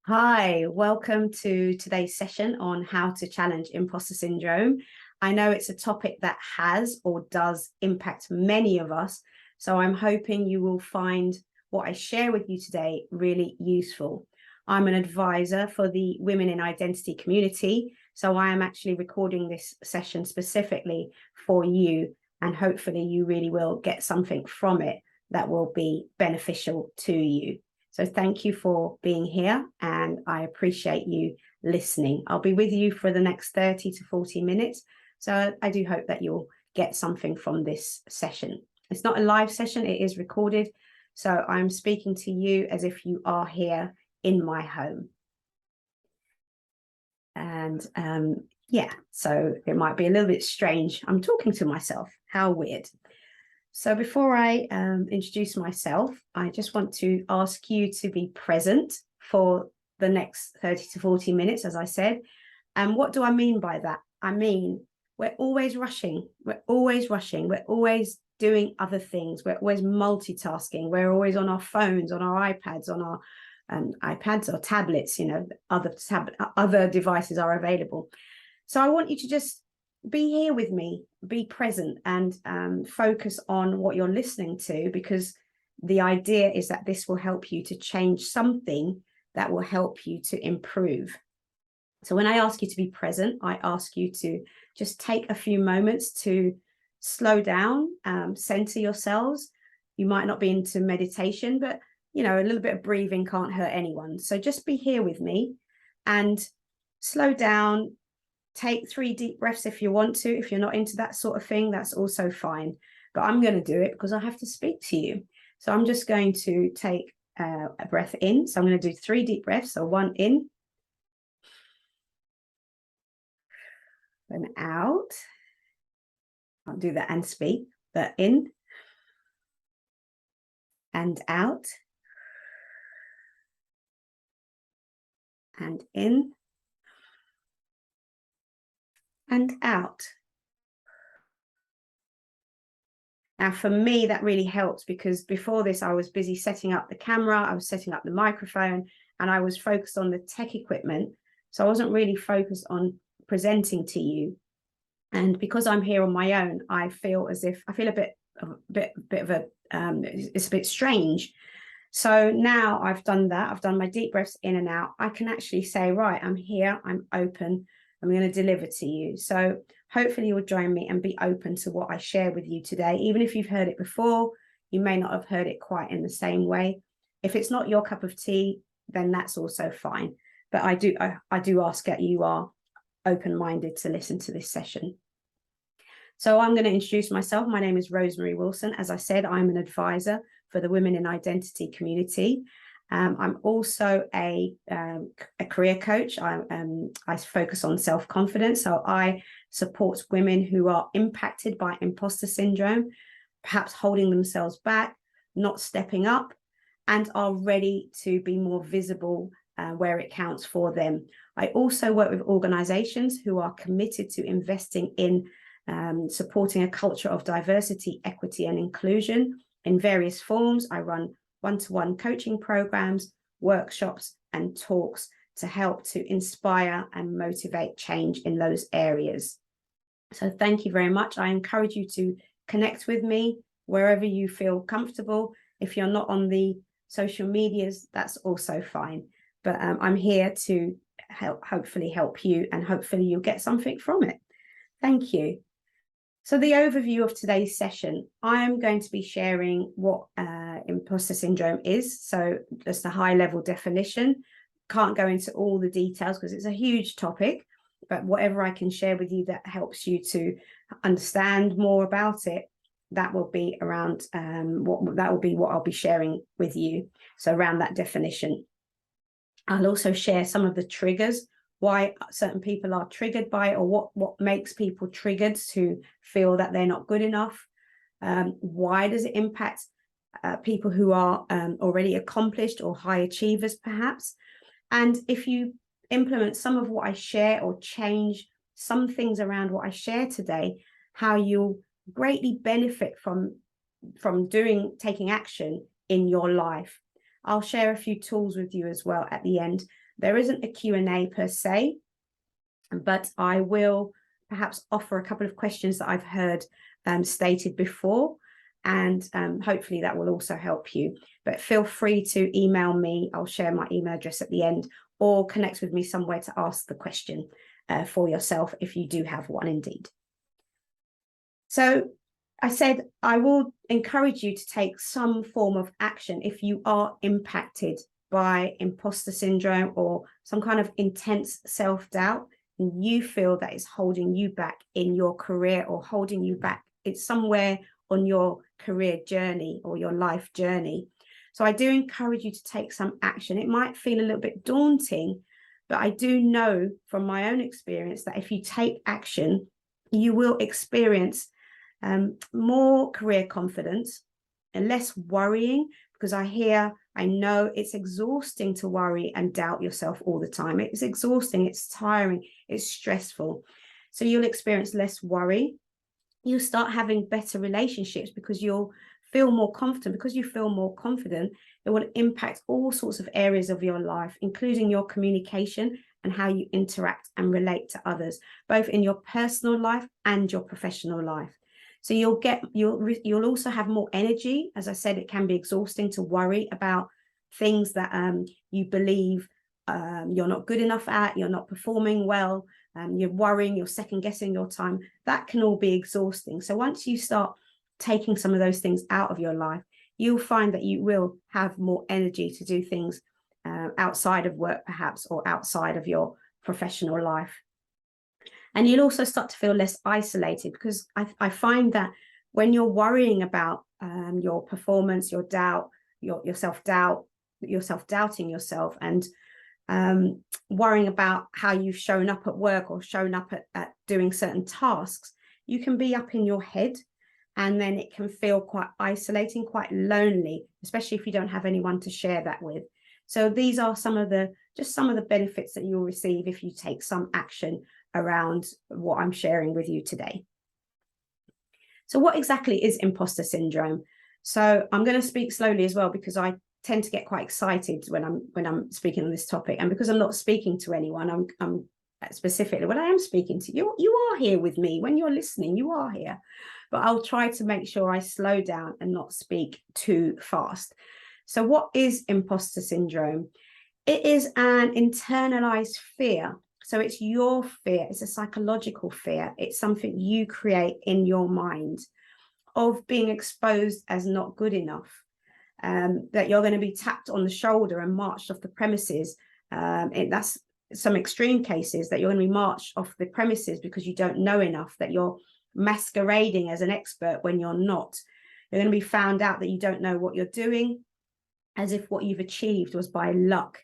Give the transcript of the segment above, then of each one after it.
Hi, welcome to today's session on how to challenge imposter syndrome. I know it's a topic that has or does impact many of us, so I'm hoping you will find what I share with you today really useful. I'm an advisor for the Women in Identity community, so I am actually recording this session specifically for you, and hopefully you really will get something from it that will be beneficial to you. So thank you for being here, and I appreciate you listening. I'll be with you for the next 30 to 40 minutes. So I do hope that you'll get something from this session. It's not a live session, it is recorded. So I'm speaking to you as if you are here in my home. And yeah, so it might be a little bit strange. I'm talking to myself. How weird. So before I introduce myself, I just want to ask you to be present for the next 30 to 40 minutes, as I said. And what do I mean by that? I mean, we're always rushing. We're always rushing. We're always doing other things. We're always multitasking. We're always on our phones, on our iPads, on our iPads or tablets, other devices are available. So I want you to just be here with me, be present, and focus on what you're listening to, because the idea is that this will help you to change something that will help you to improve. So when I ask you to be present, I ask you to just take a few moments to slow down, center yourselves. You might not be into meditation, but a little bit of breathing can't hurt anyone. So just be here with me and slow down. Take 3 deep breaths if you want to. If you're not into that sort of thing, that's also fine. But I'm going to do it because I have to speak to you. So I'm just going to take a breath in. So I'm going to do 3 deep breaths. So 1 in, then out. I'll do that and speak, but in and out and in and out. Now, for me, that really helps because before this, I was busy setting up the camera, I was setting up the microphone, and I was focused on the tech equipment. So I wasn't really focused on presenting to you. And because I'm here on my own, I feel a bit of a, it's a bit strange. So now I've done that. I've done my deep breaths in and out. I can actually say, right, I'm here, I'm open, I'm going to deliver to you. So hopefully you'll join me and be open to what I share with you today. Even if you've heard it before, you may not have heard it quite in the same way. If it's not your cup of tea, then that's also fine. But I do ask that you are open-minded to listen to this session. So I'm going to introduce myself. My name is Rosemarie Wilson. As I said, I'm an advisor for the Women in Identity community. I'm also a career coach. I focus on self-confidence. So I support women who are impacted by imposter syndrome, perhaps holding themselves back, not stepping up, and are ready to be more visible where it counts for them. I also work with organizations who are committed to investing in supporting a culture of diversity, equity, and inclusion in various forms. I run one-to-one coaching programs, workshops, and talks to help to inspire and motivate change in those areas. So thank you very much. I encourage you to connect with me wherever you feel comfortable. If you're not on the social medias, that's also fine. But I'm here to hopefully help you, and hopefully you'll get something from it. Thank you. So the overview of today's session, I am going to be sharing what imposter syndrome is. So just a high-level definition. Can't go into all the details because it's a huge topic, but whatever I can share with you that helps you to understand more about it, that will be around what I'll be sharing with you. So around that definition. I'll also share some of the triggers, why certain people are triggered by it, or what makes people triggered to feel that they're not good enough. Why does it impact people who are already accomplished or high achievers, perhaps? And if you implement some of what I share or change some things around what I share today, how you'll greatly benefit from taking action in your life. I'll share a few tools with you as well at the end There isn't a Q&A per se, but I will perhaps offer a couple of questions that I've heard stated before, and hopefully that will also help you. But feel free to email me. I'll share my email address at the end, or connect with me somewhere to ask the question for yourself if you do have one indeed. So I said I will encourage you to take some form of action if you are impacted by imposter syndrome or some kind of intense self-doubt, and you feel that it's holding you back in your career or holding you back, it's somewhere on your career journey or your life journey. So I do encourage you to take some action. It might feel a little bit daunting, but I do know from my own experience that if you take action, you will experience more career confidence and less worrying, because I know it's exhausting to worry and doubt yourself all the time. It's exhausting, it's tiring, it's stressful. So you'll experience less worry. You'll start having better relationships because you'll feel more confident. Because you feel more confident, it will impact all sorts of areas of your life, including your communication and how you interact and relate to others, both in your personal life and your professional life. So you'll also have more energy. As I said, it can be exhausting to worry about things that you believe you're not good enough at, you're not performing well, you're worrying, you're second guessing your time. That can all be exhausting. So once you start taking some of those things out of your life, you'll find that you will have more energy to do things outside of work, perhaps, or outside of your professional life. And you'll also start to feel less isolated, because I find that when you're worrying about your performance, your doubt, your self-doubt, you're self-doubting yourself, and worrying about how you've shown up at work or shown up at doing certain tasks, you can be up in your head, and then it can feel quite isolating, quite lonely, especially if you don't have anyone to share that with. So these are some of the benefits that you'll receive if you take some action around what I'm sharing with you today. So what exactly is imposter syndrome? So I'm going to speak slowly as well, because I tend to get quite excited when I'm speaking on this topic, and because I'm not speaking to anyone, I'm specifically, when I am speaking to you, you are here with me. When you're listening, you are here, but I'll try to make sure I slow down and not speak too fast. So what is imposter syndrome? It is an internalized fear. So it's your fear. It's a psychological fear. It's something you create in your mind of being exposed as not good enough, that you're going to be tapped on the shoulder and marched off the premises. That's some extreme cases, that you're going to be marched off the premises because you don't know enough, that you're masquerading as an expert when you're not. You're going to be found out that you don't know what you're doing, as if what you've achieved was by luck.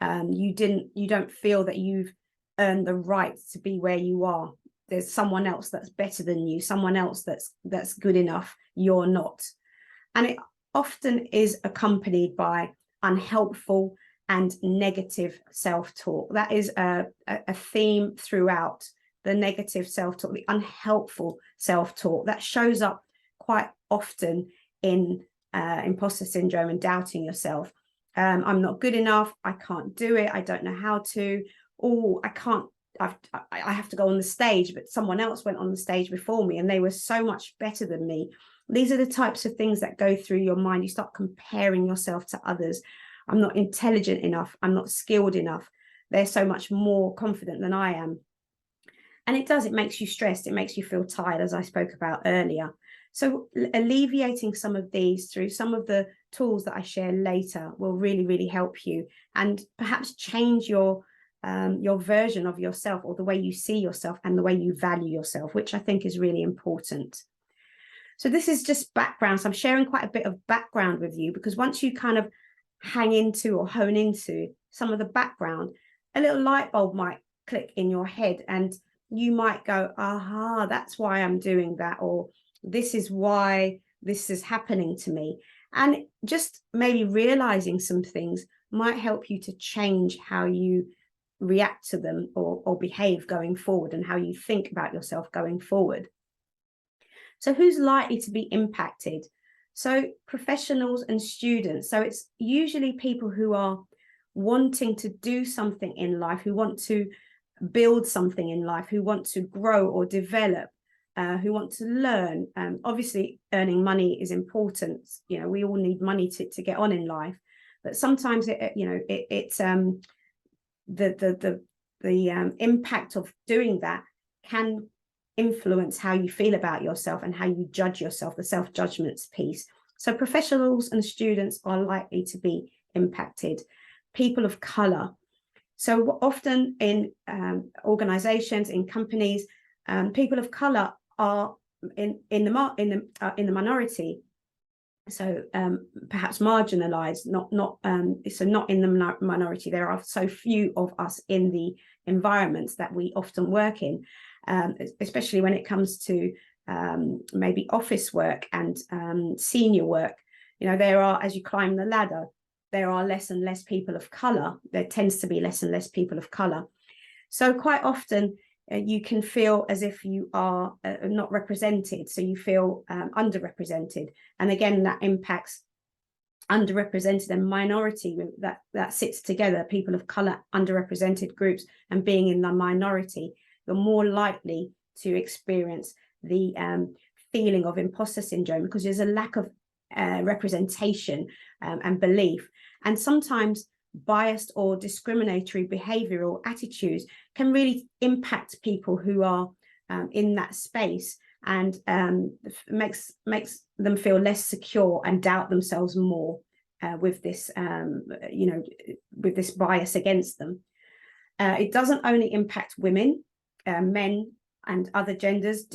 You don't feel that you've earned the right to be where you are. There's someone else that's better than you, someone else that's good enough. You're not. And it often is accompanied by unhelpful and negative self-talk. That is a theme throughout. The negative self-talk, the unhelpful self-talk, that shows up quite often in imposter syndrome and doubting yourself. I'm not good enough. I can't do it. I don't know how to. Oh, I have to go on the stage, but someone else went on the stage before me and they were so much better than me. These are the types of things that go through your mind. You start comparing yourself to others. I'm not intelligent enough. I'm not skilled enough. They're so much more confident than I am. And it makes you stressed. It makes you feel tired, as I spoke about earlier. So alleviating some of these through some of the tools that I share later will really, really help you, and perhaps change your version of yourself, or the way you see yourself and the way you value yourself, which I think is really important. So this is just background. So I'm sharing quite a bit of background with you, because once you kind of hang into or hone into some of the background, a little light bulb might click in your head and you might go, aha, that's why I'm doing that, or this is why this is happening to me. And just maybe realizing some things might help you to change how you react to them or behave going forward, and how you think about yourself going forward. So who's likely to be impacted? So professionals and students. So it's usually people who are wanting to do something in life, who want to build something in life, who want to grow or develop, who want to learn. Obviously, earning money is important. You know, we all need money to get on in life, but sometimes the impact of doing that can influence how you feel about yourself and how you judge yourself, the self-judgments piece. So professionals and students are likely to be impacted. People of color. So often in organizations, in companies, people of color are in the minority. So perhaps marginalized, not in the minority. There are so few of us in the environments that we often work in, especially when it comes to maybe office work and senior work. You know, there are, as you climb the ladder, there are less and less people of color. There tends to be less and less people of color. So quite often you can feel as if you are not represented. So you feel underrepresented. And again, that impacts underrepresented and minority, that sits together, people of color, underrepresented groups, and being in the minority. You're more likely to experience the feeling of imposter syndrome, because there's a lack of representation and belief. And sometimes biased or discriminatory behavioral attitudes can really impact people who are in that space, and makes them feel less secure and doubt themselves more with this with this bias against them. It doesn't only impact women, men and other genders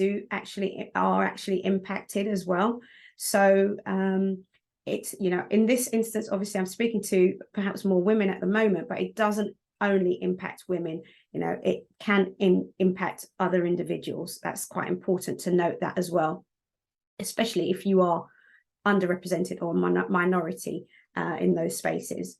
are actually impacted as well. So it's, you know, in this instance, obviously I'm speaking to perhaps more women at the moment, but it doesn't only impact women. You know, it can impact other individuals. That's quite important to note that as well, especially if you are underrepresented or minority in those spaces.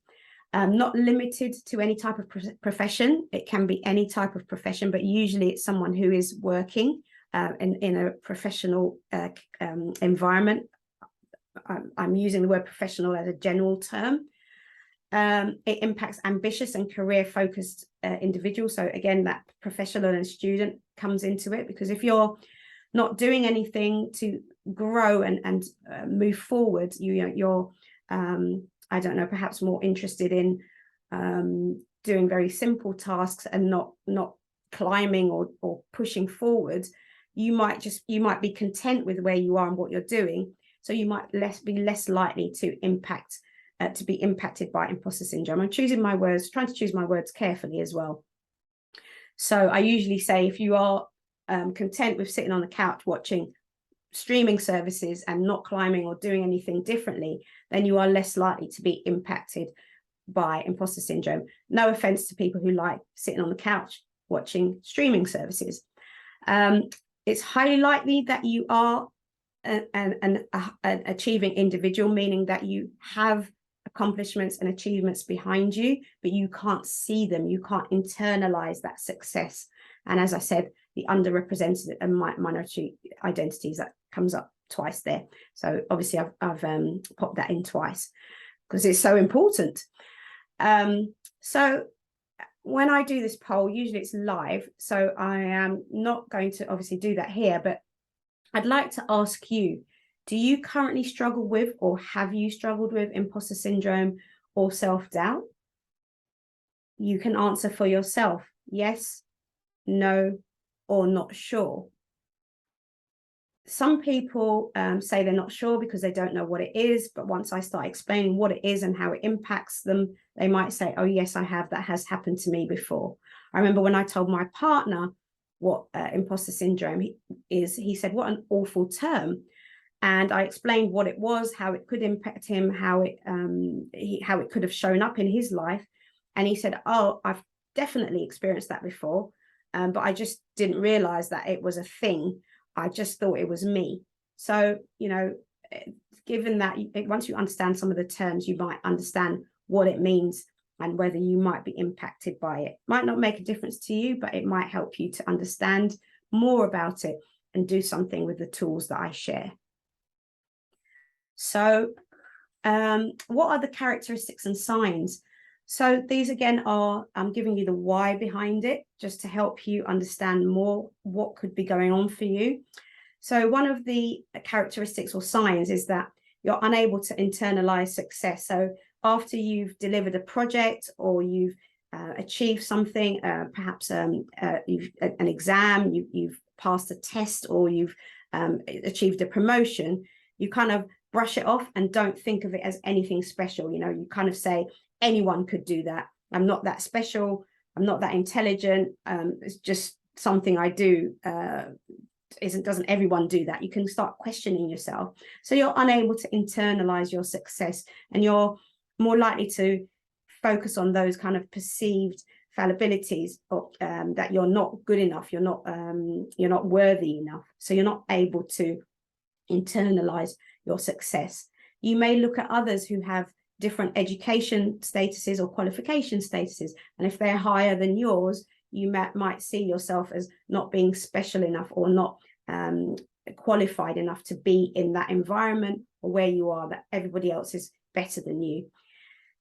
Not limited to any type of profession. It can be any type of profession, but usually it's someone who is working in a professional environment. I'm using the word professional as a general term. It impacts ambitious and career-focused individuals. So again, that professional and student comes into it, because if you're not doing anything to grow and move forward, you're I don't know, perhaps more interested in doing very simple tasks and not climbing or pushing forward. You might be content with where you are and what you're doing. So you might be less likely to be impacted by imposter syndrome. I'm trying to choose my words carefully as well. So I usually say, if you are content with sitting on the couch watching streaming services and not climbing or doing anything differently, then you are less likely to be impacted by imposter syndrome. No offense to people who like sitting on the couch watching streaming services. It's highly likely that you are an achieving individual, meaning that you have accomplishments and achievements behind you, but you can't see them. You can't internalize that success. And as I said, the underrepresented and minority identities, that comes up twice there. So obviously I've popped that in twice because it's so important. So when I do this poll, usually it's live, so I am not going to obviously do that here, but I'd like to ask you, do you currently struggle with, or have you struggled with, imposter syndrome or self-doubt? You can answer for yourself, yes, no, or not sure. Some people say they're not sure because they don't know what it is, but once I start explaining what it is and how it impacts them, they might say, oh yes, I have, that has happened to me before. I remember when I told my partner what imposter syndrome is, he said, what an awful term. And I explained what it was, how it could impact him, how it could have shown up in his life. And he said, oh, I've definitely experienced that before, but I just didn't realize that it was a thing. I just thought it was me. So, you know, given that, once you understand some of the terms, you might understand what it means and whether you might be impacted by it. Might not make a difference to you, but it might help you to understand more about it and do something with the tools that I share. So what are the characteristics and signs So these again are, I'm giving you the why behind it, just to help you understand more what could be going on for you. So one of the characteristics or signs is that you're unable to internalize success. So after you've delivered a project, or you've achieved something, perhaps you've an exam, you've passed a test, or you've achieved a promotion, you kind of brush it off and don't think of it as anything special. You know, you kind of say, anyone could do that. I'm not that special. I'm not that intelligent. It's just something I do. Doesn't everyone do that? You can start questioning yourself. So you're unable to internalize your success, and you're more likely to focus on those kind of perceived fallibilities, or that you're not good enough, you're not worthy enough. So you're not able to internalize your success. You may look at others who have different education statuses or qualification statuses, and if they're higher than yours, you might see yourself as not being special enough, or not qualified enough to be in that environment, or where you are, that everybody else is better than you.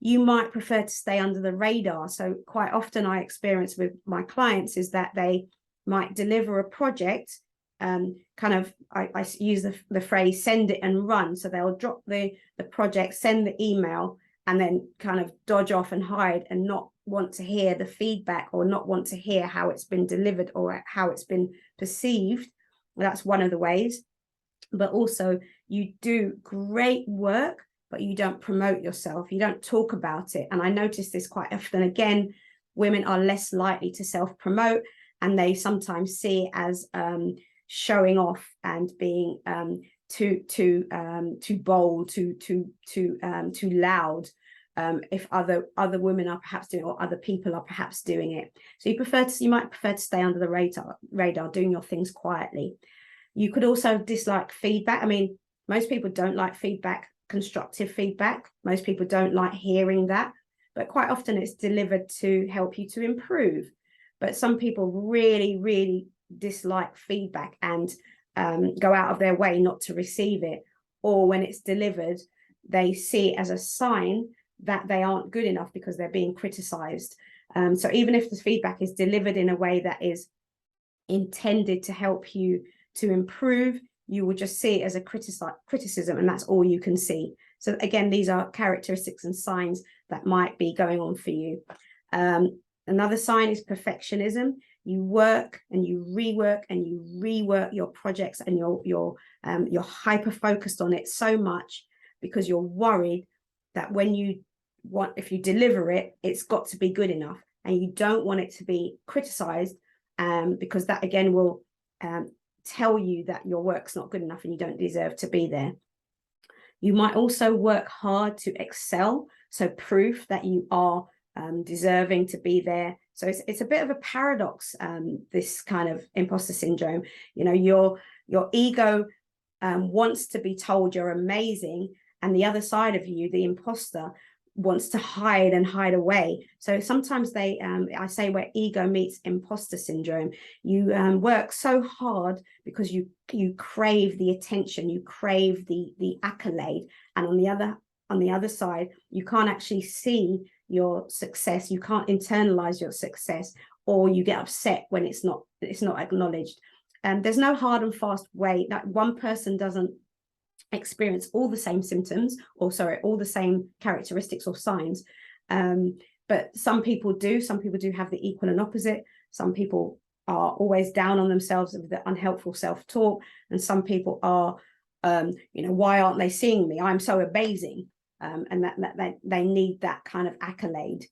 You might prefer to stay under the radar. So quite often I experience with my clients is that they might deliver a project, I use the phrase send it and run. So they'll drop the project, send the email, and then kind of dodge off and hide, and not want to hear the feedback, or not want to hear how it's been delivered or how it's been perceived. That's one of the ways. But also, you do great work, but you don't promote yourself. You don't talk about it. And I notice this quite often. Again, women are less likely to self-promote, and they sometimes see it as showing off and being too bold, too loud. If other women are perhaps doing it, or other people are perhaps doing it. So you might prefer to stay under the radar, doing your things quietly. You could also dislike feedback. I mean, most people don't like feedback, constructive feedback. Most people don't like hearing that, but quite often it's delivered to help you to improve. But some people really, really dislike feedback and go out of their way not to receive it. Or when it's delivered, they see it as a sign that they aren't good enough because they're being criticized. So even if the feedback is delivered in a way that is intended to help you to improve, you will just see it as a criticism, and that's all you can see. So again, these are characteristics and signs that might be going on for you. Another sign is perfectionism. You work and you rework and you rework your projects, and you're hyper focused on it so much because you're worried that if you deliver it, it's got to be good enough, and you don't want it to be criticized, because that again will tell you that your work's not good enough and you don't deserve to be there. You might also work hard to excel, so proof that you are deserving to be there. So it's a bit of a paradox, this kind of imposter syndrome. You know, your ego wants to be told you're amazing, and the other side of you, the imposter, wants to hide and hide away. So sometimes I say, where ego meets imposter syndrome, you work so hard because you crave the attention, you crave the accolade, and on the other side, you can't actually see your success, you can't internalize your success, or you get upset when it's not acknowledged. There's no hard and fast way that one person doesn't experience all the same symptoms, or all the same characteristics or signs, but some people do have the equal and opposite. Some people are always down on themselves with the unhelpful self-talk, and some people are why aren't they seeing me, I'm so amazing, and that they need that kind of accolade.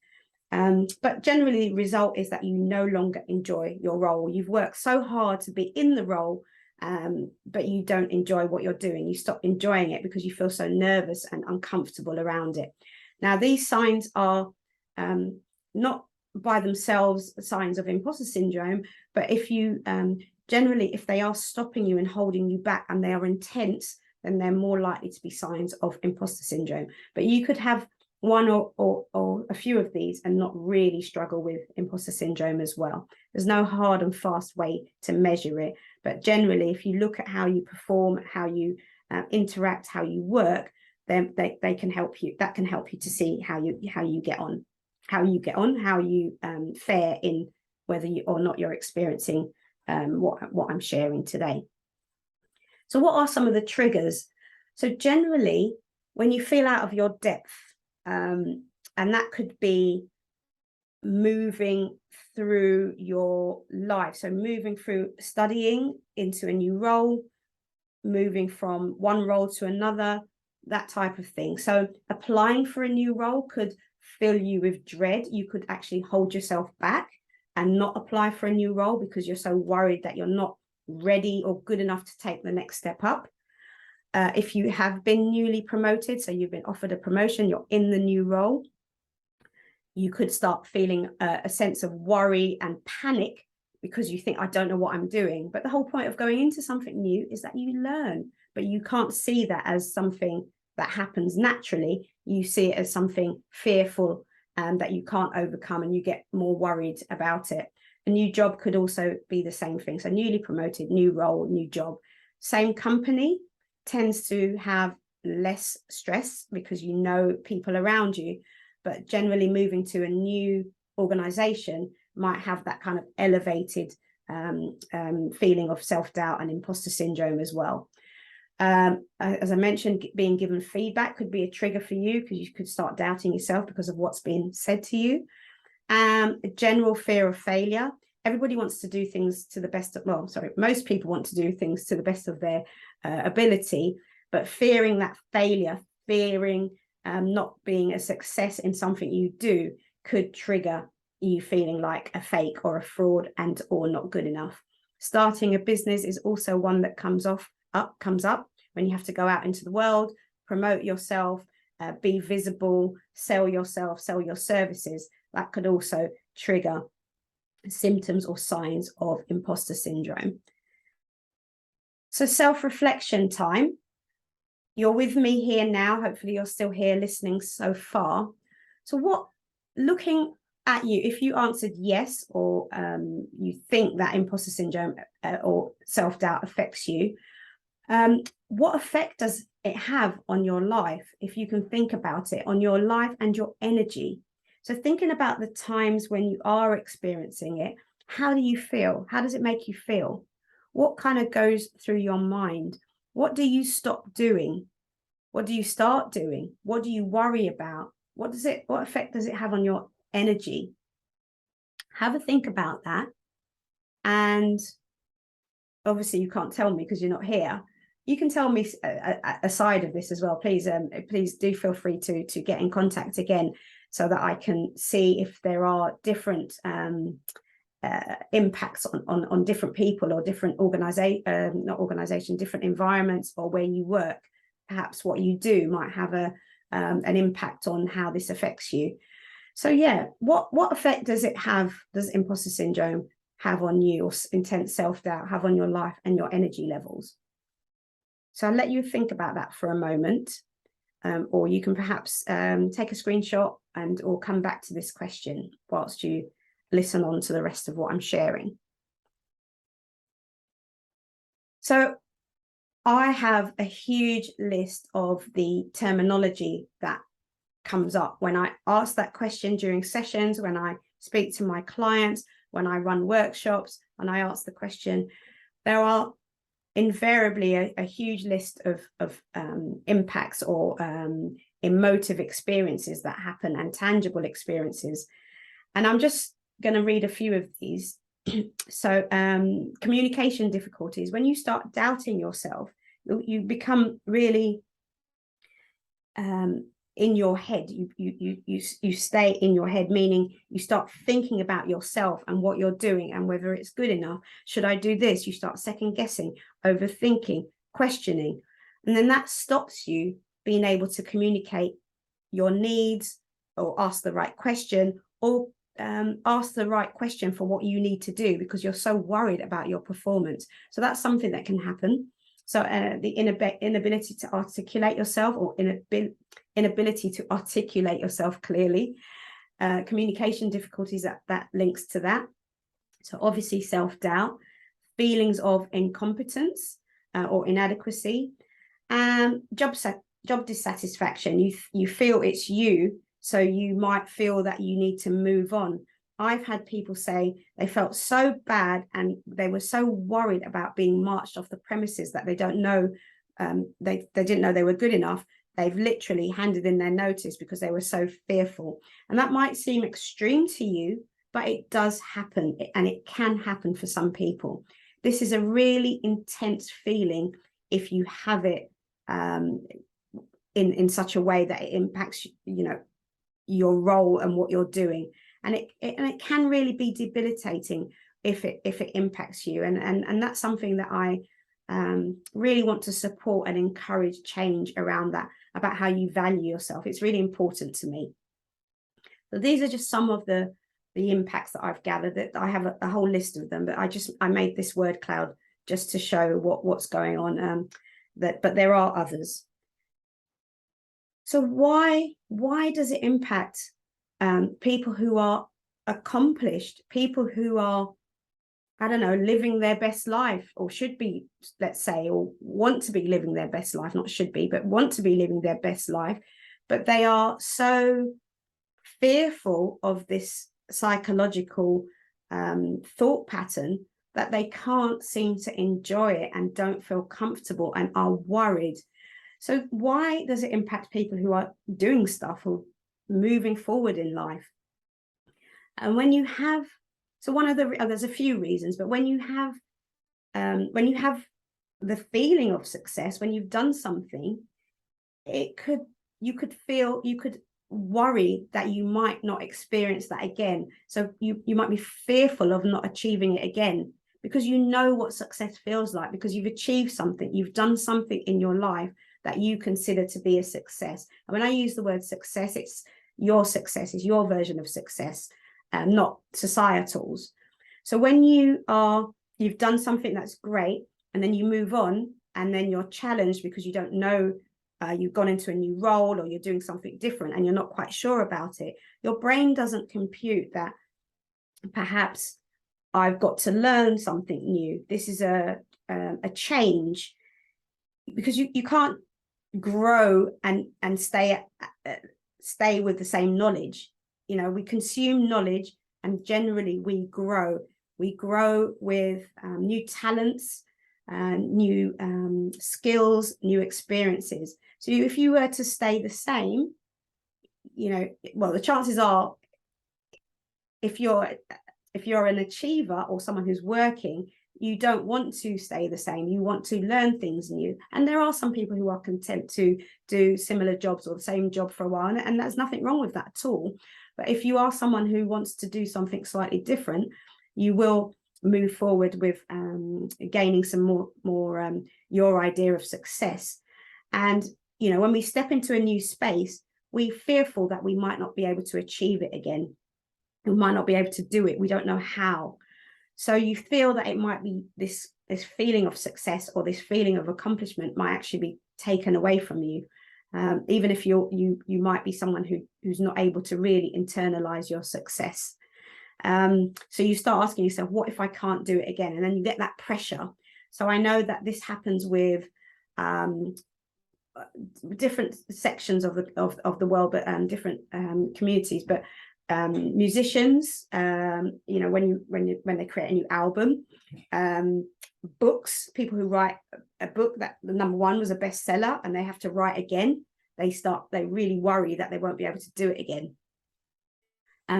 But generally the result is that you no longer enjoy your role. You've worked so hard to be in the role, but you don't enjoy what you're doing. You stop enjoying it because you feel so nervous and uncomfortable around it. Now, these signs are not by themselves signs of imposter syndrome, but if you generally, if they are stopping you and holding you back, and they are intense, then they're more likely to be signs of imposter syndrome. But you could have one or a few of these and not really struggle with imposter syndrome as well. There's no hard and fast way to measure it, but generally, if you look at how you perform, how you interact, how you work, then they can help you. That can help you to see how you get on. get on, how you fare in whether you or not you're experiencing what I'm sharing today. So what are some of the triggers? So generally, when you feel out of your depth, and that could be moving through your life. So moving through studying into a new role, moving from one role to another, that type of thing. So applying for a new role could fill you with dread. You could actually hold yourself back and not apply for a new role because you're so worried that you're not ready or good enough to take the next step up. If you have been newly promoted, so you've been offered a promotion, you're in the new role, you could start feeling a sense of worry and panic because you think, I don't know what I'm doing. But the whole point of going into something new is that you learn, but you can't see that as something that happens naturally. You see it as something fearful and that you can't overcome, and you get more worried about it. A new job could also be the same thing. So newly promoted, new role, new job, same company tends to have less stress because you know people around you, but generally moving to a new organization might have that kind of elevated feeling of self-doubt and imposter syndrome as well. As I mentioned, being given feedback could be a trigger for you because you could start doubting yourself because of what's been said to you. A general fear of failure. Everybody wants to do things to the best of, most people want to do things to the best of their ability, but fearing that failure, fearing not being a success in something you do could trigger you feeling like a fake or a fraud and or not good enough. Starting a business is also one that comes up when you have to go out into the world, promote yourself, be visible, sell yourself, sell your services. That could also trigger symptoms or signs of imposter syndrome. So self-reflection time. You're with me here now. Hopefully you're still here listening so far. So looking at you, if you answered yes, or you think that imposter syndrome or self-doubt affects you, what effect does it have on your life? If you can think about it, on your life and your energy. So thinking about the times when you are experiencing it, how do you feel? How does it make you feel? What kind of goes through your mind? What do you stop doing? What do you start doing? What do you worry about? What effect does it have on your energy? Have a think about that. And obviously you can't tell me because you're not here. You can tell me a side of this as well. Please do feel free to get in contact again so that I can see if there are different impacts on different people or different different environments, or where you work. Perhaps what you do might have an impact on how this affects you. So yeah, what effect does imposter syndrome have on you, or intense self-doubt have on your life and your energy levels? So I'll let you think about that for a moment, or you can perhaps take a screenshot or come back to this question whilst you listen on to the rest of what I'm sharing. So I have a huge list of the terminology that comes up when I ask that question during sessions, when I speak to my clients, when I run workshops, and I ask the question. There are invariably a huge list of impacts or emotive experiences that happen, and tangible experiences. And I'm just going to read a few of these. So communication difficulties. When you start doubting yourself, you become really in your head. You stay in your head, meaning you start thinking about yourself and what you're doing and whether it's good enough. Should I do this? You start second guessing, overthinking, questioning, and then that stops you being able to communicate your needs, or ask the right question, or ask the right question for what you need to do, because you're so worried about your performance. So that's something that can happen. So the inability to articulate yourself, or inability to articulate yourself clearly, communication difficulties, that links to that. So obviously self-doubt, feelings of incompetence or inadequacy, and job dissatisfaction. You feel it's you So you might feel that you need to move on. I've had people say they felt so bad and they were so worried about being marched off the premises that they don't know, they didn't know they were good enough. They've literally handed in their notice because they were so fearful. And that might seem extreme to you, but it does happen, and it can happen for some people. This is a really intense feeling if you have it in such a way that it impacts, you know, your role and what you're doing. And it can really be debilitating if it impacts you. And that's something that I really want to support and encourage change around that, about how you value yourself. It's really important to me. So these are just some of the impacts that I've gathered. That I have a whole list of them, but I made this word cloud just to show what's going on. But there are others. So why does it impact people who are accomplished, people who are, I don't know, living their best life, or should be, let's say, or want to be living their best life, not should be, but want to be living their best life, but they are so fearful of this psychological thought pattern that they can't seem to enjoy it and don't feel comfortable and are worried. So why does it impact people who are doing stuff or moving forward in life? And when you have, so one of the, there's a few reasons, but when you have the feeling of success, when you've done something, you could worry that you might not experience that again. So you might be fearful of not achieving it again, because you know what success feels like, because you've achieved something, you've done something in your life that you consider to be a success. And when I use the word success, it's your success, it's your version of success, not societal's. So when you've done something that's great, and then you move on, and then you're challenged because you don't know, you've gone into a new role, or you're doing something different and you're not quite sure about it, your brain doesn't compute that perhaps I've got to learn something new. This is a change, because you can't grow and stay with the same knowledge. You know, we consume knowledge, and generally we grow with new talents, new skills, new experiences. So if you were to stay the same, you know, well, the chances are, if you're an achiever or someone who's working, you don't want to stay the same. You want to learn things new. And there are some people who are content to do similar jobs or the same job for a while, and there's nothing wrong with that at all. But if you are someone who wants to do something slightly different, you will move forward with gaining some more your idea of success. And, you know, when we step into a new space, we're fearful that we might not be able to achieve it again. We might not be able to do it. We don't know how. So you feel that it might be this feeling of success, or this feeling of accomplishment might actually be taken away from you, even if you might be someone who's not able to really internalize your success. So you start asking yourself, what if I can't do it again? And then you get that pressure. So I know that this happens with different sections of the world, but different communities. But musicians, you know, when they create a new album, books, people who write a book that the #1 was a bestseller and they have to write again, they really worry that they won't be able to do it again.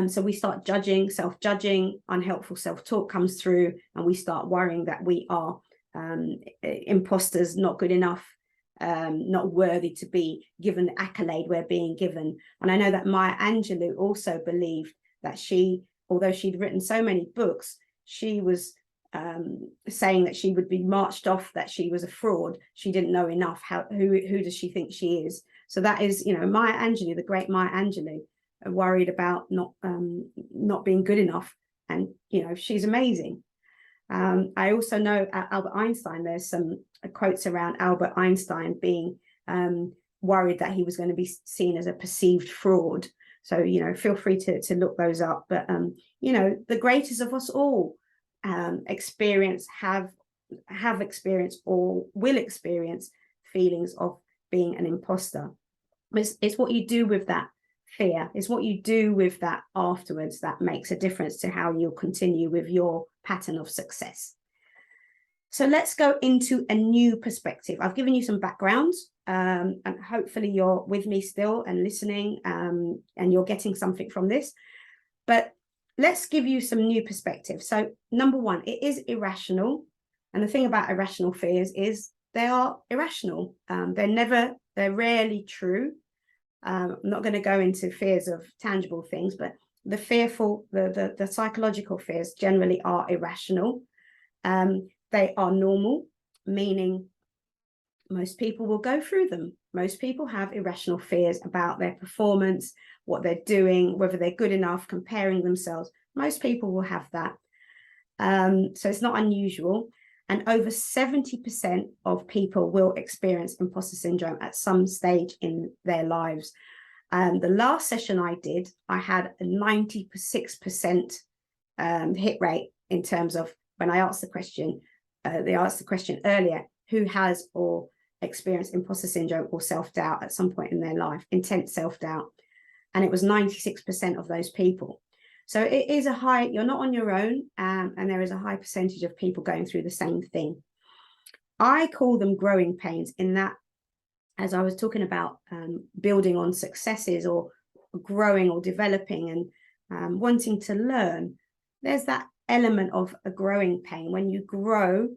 So we start self-judging, unhelpful self-talk comes through, and we start worrying that we are imposters, not good enough, not worthy to be given the accolade we're being given. And I know that Maya Angelou also believed that although she'd written so many books, she was saying that she would be marched off, that she was a fraud. She didn't know enough. Who does she think she is? So that is, you know, Maya Angelou, the great Maya Angelou, worried about not being good enough. And, you know, she's amazing. I also know Albert Einstein, there's some quotes around Albert Einstein being worried that he was going to be seen as a perceived fraud. So, you know, feel free to look those up. But, you know, the greatest of us all have experienced or will experience feelings of being an imposter. It's what you do with that fear. It's what you do with that afterwards that makes a difference to how you'll continue with your pattern of success. So let's go into a new perspective. I've given you some backgrounds, and hopefully you're with me still and listening, and you're getting something from this. But let's give you some new perspective. So number one, it is irrational. And the thing about irrational fears is they are irrational. They're rarely true. I'm not going to go into fears of tangible things, but the psychological fears generally are irrational. They are normal, meaning most people will go through them. Most people have irrational fears about their performance, what they're doing, whether they're good enough, comparing themselves. Most people will have that. So it's not unusual. And over 70% of people will experience imposter syndrome at some stage in their lives. The last session I did, I had a 96% hit rate in terms of when I asked the question. They asked the question earlier, who has or experienced imposter syndrome or self-doubt at some point in their life, intense self-doubt. And it was 96% of those people. So it is a high, you're not on your own, and there is a high percentage of people going through the same thing. I call them growing pains, in that, as I was talking about building on successes or growing or developing and wanting to learn, there's that element of a growing pain. When you grow,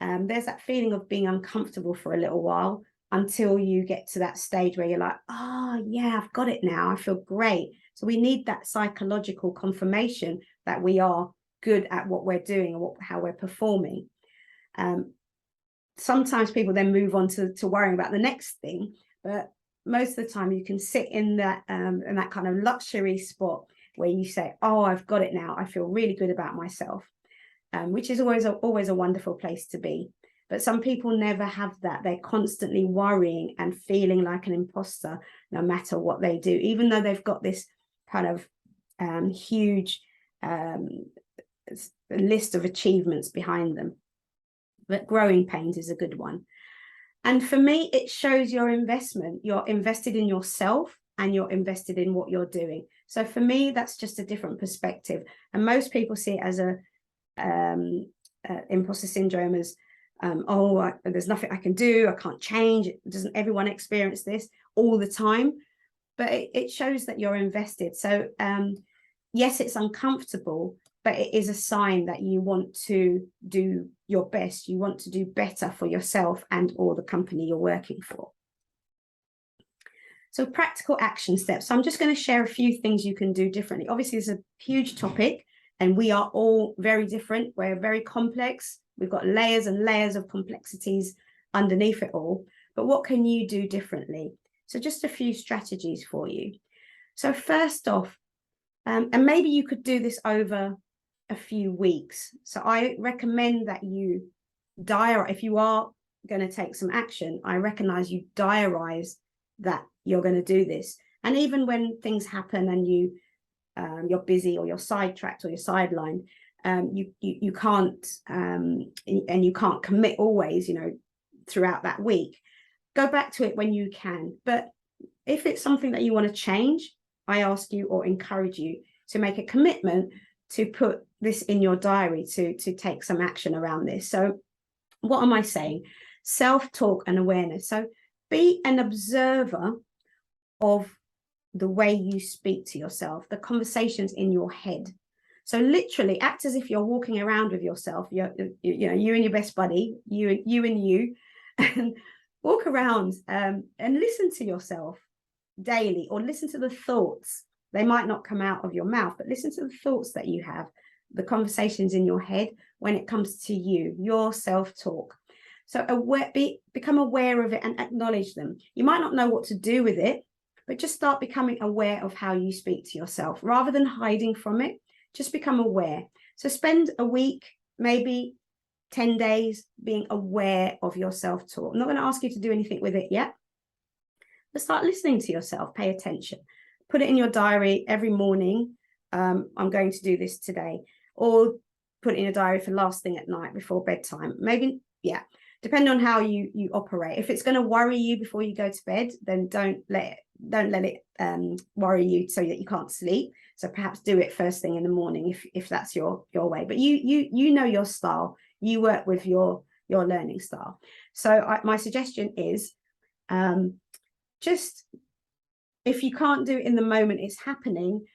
there's that feeling of being uncomfortable for a little while until you get to that stage where you're like, oh yeah, I've got it now, I feel great. So we need that psychological confirmation that we are good at what we're doing and how we're performing. Sometimes people then move on to worrying about the next thing, but most of the time you can sit in that kind of luxury spot where you say, oh, I've got it now, I feel really good about myself, which is always a wonderful place to be. But some people never have that. They're constantly worrying and feeling like an imposter no matter what they do, even though they've got this kind of huge list of achievements behind them. But growing pains is a good one. And for me, it shows your investment. You're invested in yourself and you're invested in what you're doing. So for me, that's just a different perspective. And most people see it as imposter syndrome as, there's nothing I can do, I can't change. Doesn't everyone experience this all the time? But it shows that you're invested. So yes, it's uncomfortable, but it is a sign that you want to do your best. You want to do better for yourself and or the company you're working for. So practical action steps. So I'm just going to share a few things you can do differently. Obviously, it's a huge topic and we are all very different. We're very complex. We've got layers and layers of complexities underneath it all. But what can you do differently? So just a few strategies for you. So first off, and maybe you could do this over a few weeks. So I recommend that you if you are going to take some action, I recognize you diarize that you're going to do this. And even when things happen and you're busy or you're sidetracked or you're sidelined, you can't and you can't commit always, throughout that week. Go back to it when you can. But if it's something that you want to change, I ask you or encourage you to make a commitment to put this in your diary, to take some action around this. So what am I saying? Self-talk and awareness. So be an observer of the way you speak to yourself, the conversations in your head. So literally act as if you're walking around with yourself, you and your best buddy, you, and walk around and listen to yourself daily, or listen to the thoughts. They might not come out of your mouth, but listen to the thoughts that you have, the conversations in your head when it comes to you, your self-talk. So become aware of it and acknowledge them. You might not know what to do with it, but just start becoming aware of how you speak to yourself rather than hiding from it. Just become aware. So spend a week, maybe 10 days being aware of your self-talk. I'm not going to ask you to do anything with it yet, but start listening to yourself. Pay attention. Put it in your diary every morning. I'm going to do this today. Or put it in a diary for last thing at night before bedtime. Maybe, depending on how you operate. If it's going to worry you before you go to bed, then don't let it don't let it worry you so that you can't sleep. So perhaps do it first thing in the morning if that's your way. But you know your style. You work with your learning style. So my suggestion is just, if you can't do it in the moment it's happening,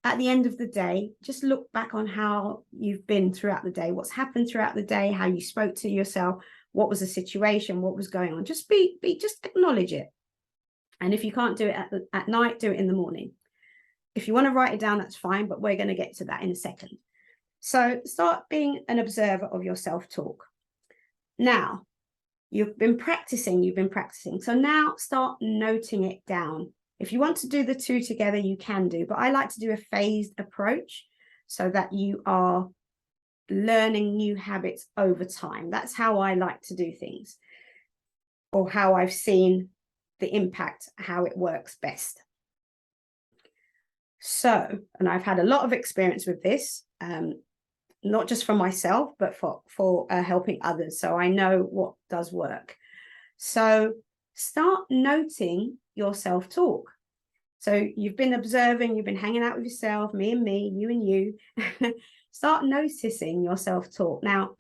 at the end of the day, just look back on how you've been throughout the day, what's happened throughout the day, how you spoke to yourself, what was the situation, what was going on. Just just acknowledge it. And if you can't do it at night, do it in the morning. If you want to write it down, that's fine, but we're going to get to that in a second. So start being an observer of your self-talk. Now, you've been practicing. So now start noting it down. If you want to do the two together, you can do, but I like to do a phased approach so that you are learning new habits over time. That's how I like to do things, or how I've seen the impact, how it works best. So, and I've had a lot of experience with this, not just for myself, but for helping others. So I know what does work. So start noting your self-talk. So you've been observing, you've been hanging out with yourself, me and me, you and you. Start noticing your self-talk. Now,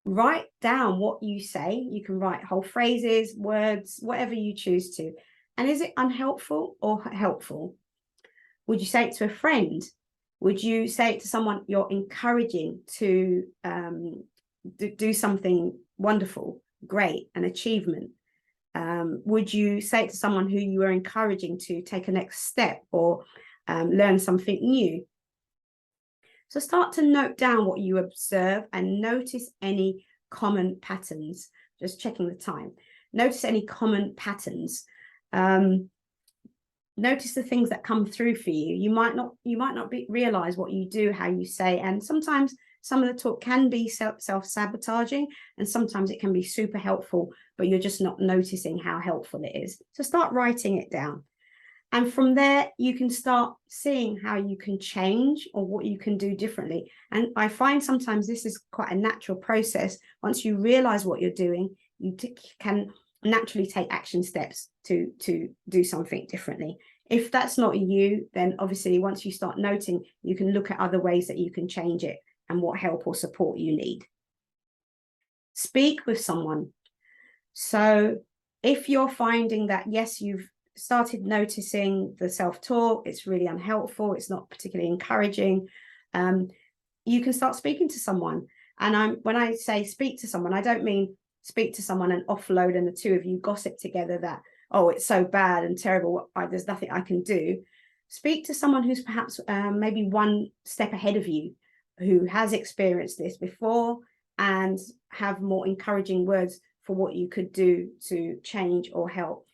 write down what you say. You can write whole phrases, words, whatever you choose to. And is it unhelpful or helpful? Would you say it to a friend? Would you say it to someone you're encouraging to do something wonderful, great, an achievement? Would you say it to someone who you are encouraging to take a next step or learn something new? So start to note down what you observe and notice any common patterns. Just checking the time. Notice any common patterns. Notice the things that come through for you. You might not realize what you do, how you say, and sometimes some of the talk can be self-sabotaging, and sometimes it can be super helpful, but you're just not noticing how helpful it is. So start writing it down. And from there, you can start seeing how you can change or what you can do differently. And I find sometimes this is quite a natural process. Once you realize what you're doing, you can naturally take action steps to do something differently. If that's not you, then obviously once you start noting, you can look at other ways that you can change it and what help or support you need. Speak with someone. So if you're finding that, yes, you've started noticing the self-talk, it's really unhelpful, it's not particularly encouraging, you can start speaking to someone. And when I say speak to someone, I don't mean speak to someone and offload and the two of you gossip together that, oh, it's so bad and terrible, there's nothing I can do. Speak to someone who's perhaps maybe one step ahead of you, who has experienced this before and have more encouraging words for what you could do to change or help.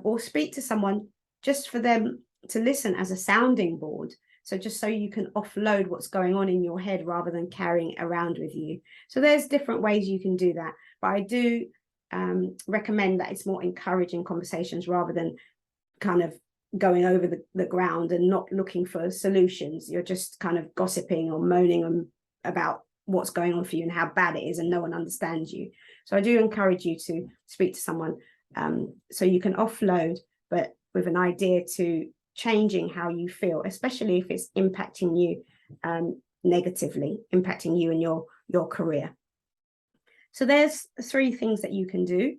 Or speak to someone just for them to listen as a sounding board. So just so you can offload what's going on in your head rather than carrying it around with you. So there's different ways you can do that. But I do recommend that it's more encouraging conversations rather than kind of going over the ground and not looking for solutions. You're just kind of gossiping or moaning about what's going on for you and how bad it is and no one understands you. So I do encourage you to speak to someone so you can offload, but with an idea to changing how you feel, especially if it's impacting you negatively, impacting you and your career. So there's 3 things that you can do.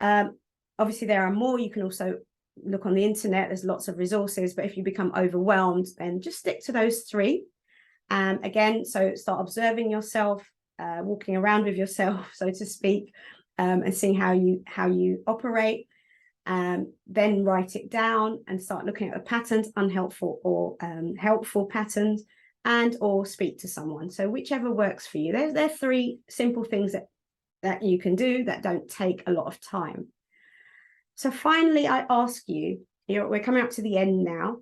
Obviously, there are more. You can also look on the internet. There's lots of resources, but if you become overwhelmed, then just stick to those 3. Again, so start observing yourself, walking around with yourself, so to speak, and seeing how you operate. Then write it down and start looking at the patterns, unhelpful or helpful patterns, and or speak to someone. So whichever works for you. There are 3 simple things that you can do that don't take a lot of time. So finally, I ask you, we're coming up to the end now.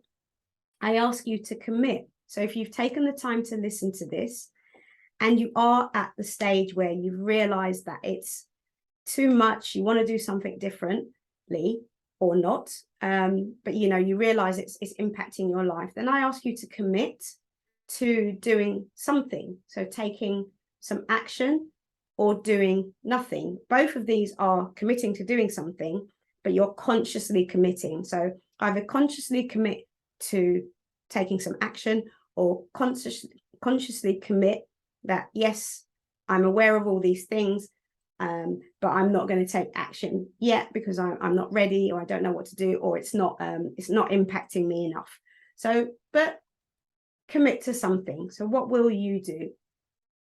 I ask you to commit. So if you've taken the time to listen to this and you are at the stage where you've realized that it's too much, you want to do something differently or not, but you realize it's impacting your life, then I ask you to commit to doing something. So taking some action or doing nothing. Both of these are committing to doing something, but you're consciously committing. So either consciously commit to taking some action, or consciously commit that, yes, I'm aware of all these things, but I'm not going to take action yet because I'm not ready, or I don't know what to do, or it's not impacting me enough. So, but commit to something. So what will you do?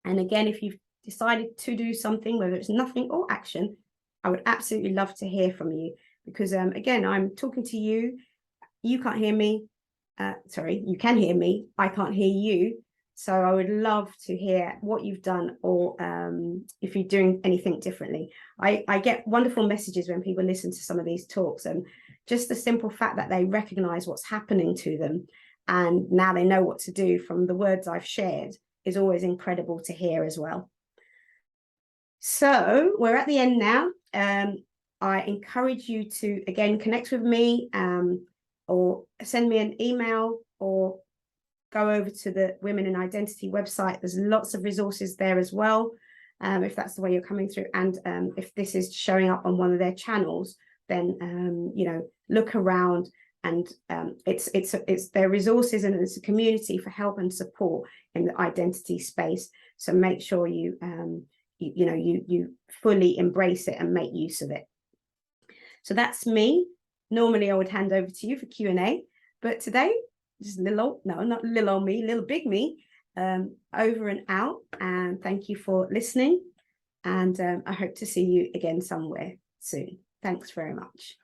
And again, if you've decided to do something, whether it's nothing or action, I would absolutely love to hear from you, because again, I'm talking to you. You can't hear me. Sorry, you can hear me. I can't hear you. So I would love to hear what you've done, or if you're doing anything differently. I get wonderful messages when people listen to some of these talks, and just the simple fact that they recognize what's happening to them, and now they know what to do from the words I've shared, is always incredible to hear as well. So we're at the end now. I encourage you to, again, connect with me, or send me an email, or go over to the Women in Identity website. There's lots of resources there as well, if that's the way you're coming through. And if this is showing up on one of their channels, then you know, look around, and it's their resources, and it's a community for help and support in the identity space. So make sure you you fully embrace it and make use of it. So that's me. Normally I would hand over to you for Q&A, but today, just little big me, over and out. And thank you for listening. And I hope to see you again somewhere soon. Thanks very much.